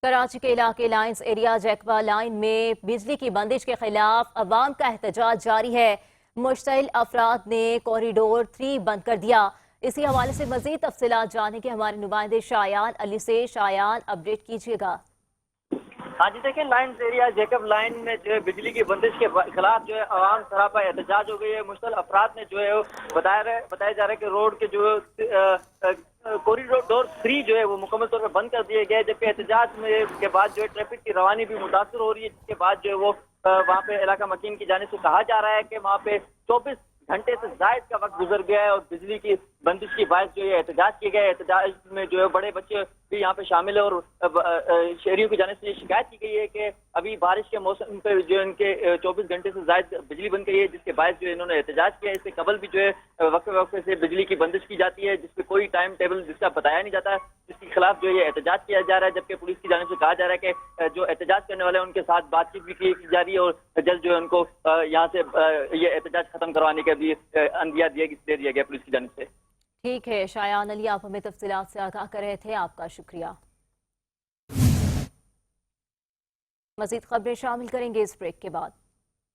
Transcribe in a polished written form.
کراچی کے علاقے lines area جیکوا line میں بجلی کی بندش کے خلاف عوام کا احتجاج جاری ہے۔ مشتعل افراد نے کوریڈور 3 بند کر دیا۔ اسی حوالے سے مزید تفصیلات جاننے کے ہمارے نمائندے شایان علی سے۔ شایان، اپڈیٹ کیجیے گا۔ ہاں جی، دیکھیں لائنز ایریا جیکب لائن میں جو ہے بجلی کی بندش کے خلاف جو ہے عوام سراپا احتجاج ہو گئی ہے۔ مشتعل افراد نے جو ہے بتایا جا رہا ہے کہ روڈ کے جو کوریڈور 3 جو ہے وہ مکمل طور پر بند کر دیے گئے، جبکہ احتجاج میں کے بعد جو ہے ٹریفک کی روانی بھی متاثر ہو رہی ہے، جس کے بعد جو ہے وہ وہاں پہ علاقہ مکین کی جانب سے کہا جا رہا ہے کہ وہاں پہ 24 گھنٹے سے زائد کا وقت گزر گیا ہے اور بجلی کی بندش کی باعث جو ہے احتجاج کیے گئے۔ احتجاج میں جو ہے بڑے بچے بھی یہاں پہ شامل ہیں اور شہریوں کی جانب سے یہ شکایت کی گئی ہے کہ ابھی بارش کے موسم پہ جو ان کے 24 گھنٹے سے زائد بجلی بند گئی ہے، جس کے باعث جو ہے انہوں نے احتجاج کیا ہے۔ اس سے قبل بھی جو ہے وقفے وقفے سے بجلی کی بندش کی جاتی ہے، جس پہ کوئی ٹائم ٹیبل جس کا بتایا نہیں جاتا، جس کے خلاف جو یہ احتجاج کیا جا رہا ہے، جبکہ پولیس کی جانب سے کہا جا رہا ہے کہ جو احتجاج کرنے والے ہیں ان کے ساتھ بات چیت بھی کی جا رہی ہے اور جلد جو ہے ان کو یہاں سے یہ احتجاج ختم کروانے کا بھی عندیہ دے دیا گیا پولیس کی جانب سے۔ ٹھیک ہے شایان علی، آپ ہمیں تفصیلات سے آگاہ کر رہے تھے، آپ کا شکریہ۔ مزید خبریں شامل کریں گے اس بریک کے بعد۔